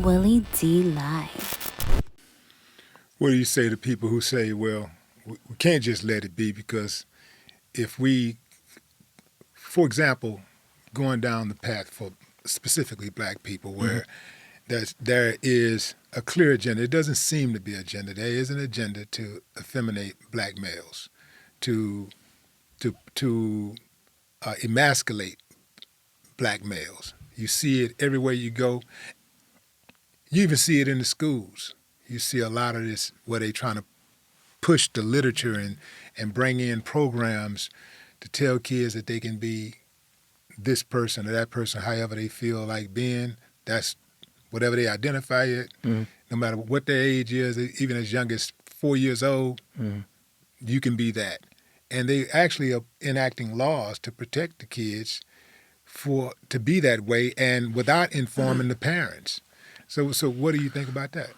Willie D. Live. What do you say to people who say, well, we can't just let it be because if we, for example, going down the path for specifically black people where there is a clear agenda. It doesn't seem to be an agenda. There is an agenda to effeminate black males, to emasculate black males. You see it everywhere you go. You even see it in the schools. You see a lot of this where they're trying to push the literature and bring in programs to tell kids that they can be this person or that person, however they feel like being. That's whatever they identify it, no matter what their age is, even as young as 4 years old, you can be that. And they actually are enacting laws to protect the kids to be that way and without informing the parents. So what do you think about that?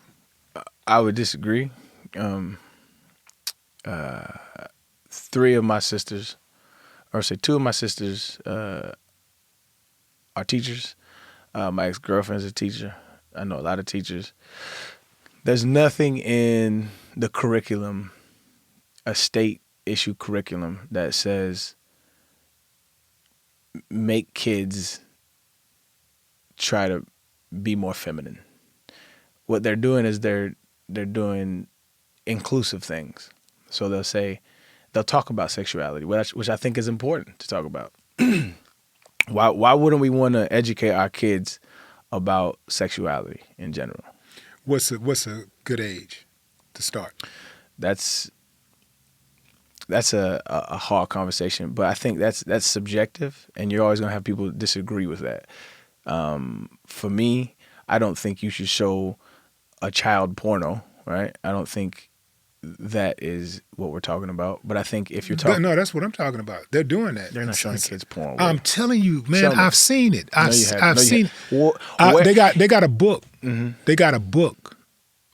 I would disagree. Two of my sisters are teachers. My ex-girlfriend's a teacher. I know a lot of teachers. There's nothing in the curriculum, a state issue curriculum, that says make kids try to be more feminine. What they're doing is they're doing inclusive things. So they'll talk about sexuality, which I think is important to talk about. Why wouldn't we want to educate our kids about sexuality in general? What's a good age to start? That's a hard conversation, but I think that's subjective, and you're always gonna have people disagree with that. For me, I don't think you should show a child porno, right? I don't think that is what we're talking about. But I think if you're talking... No, that's what I'm talking about. They're doing that. They're not showing kids porn. I'm telling you, man, I've seen it. I've seen it. They got a book. Mm-hmm. They got a book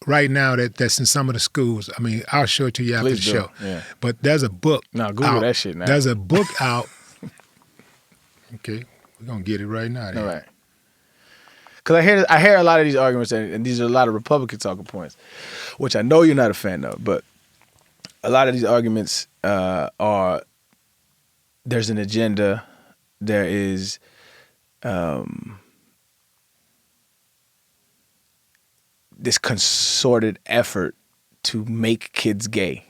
right now that's in some of the schools. I mean, I'll show it to you after the show. Yeah. But there's a book No, Google that shit now. There's a book out. Okay, we're going to get it right now. Then. All right. Because I hear a lot of these arguments, and these are a lot of Republican talking points, which I know you're not a fan of, but a lot of these arguments are there's an agenda, there is this concerted effort to make kids gay.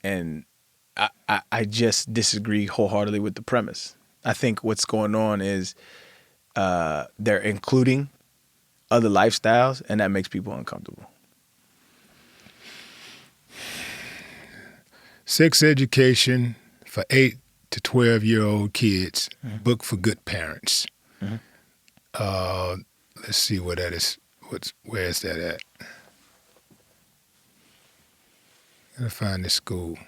And I just disagree wholeheartedly with the premise. I think what's going on is they're including other lifestyles, and that makes people uncomfortable. Sex education for 8 to 12-year-old kids, book for good parents. Let's see where that is. Where is that at? Gotta find this school.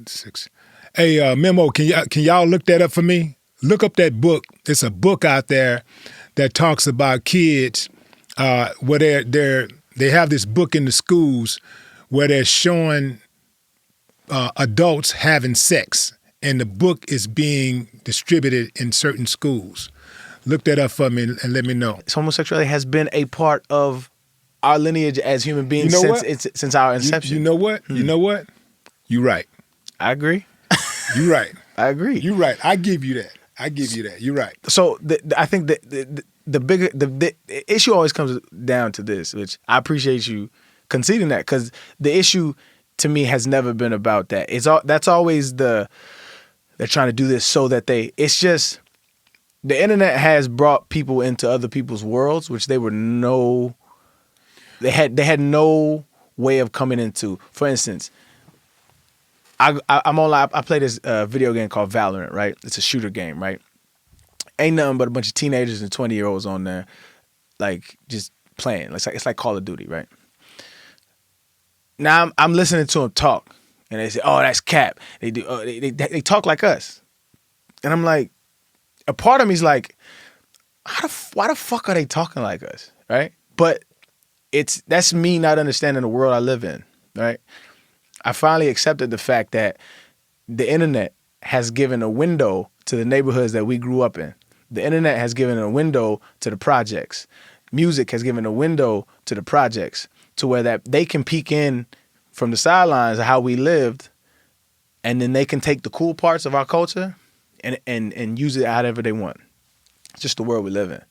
6. Hey, Memo, can y'all look that up for me? Look up that book. It's a book out there that talks about kids where they have this book in the schools where they're showing adults having sex, and the book is being distributed in certain schools. Look that up for me and let me know. Homosexuality has been a part of our lineage as human beings since our inception. You know what? You know what? You're right. I agree. You're right. I agree. You're right. I give you that. You're right. So I think the issue always comes down to this, which I appreciate you conceding that, because the issue to me has never been about that. That's always they're trying to do this so that it's just the internet has brought people into other people's worlds, which they had no way of coming into. For instance, I'm online. I play this video game called Valorant, right? It's a shooter game, right? Ain't nothing but a bunch of teenagers and 20-year-olds on there, like just playing. It's like Call of Duty, right? Now I'm listening to them talk, and they say, "Oh, that's cap." They do. They talk like us, and I'm like, a part of me is like, why the fuck are they talking like us, right? But that's me not understanding the world I live in, right? I finally accepted the fact that the internet has given a window to the neighborhoods that we grew up in. The internet has given a window to the projects. Music has given a window to the projects to where that they can peek in from the sidelines of how we lived, and then they can take the cool parts of our culture and use it however they want. It's just the world we live in.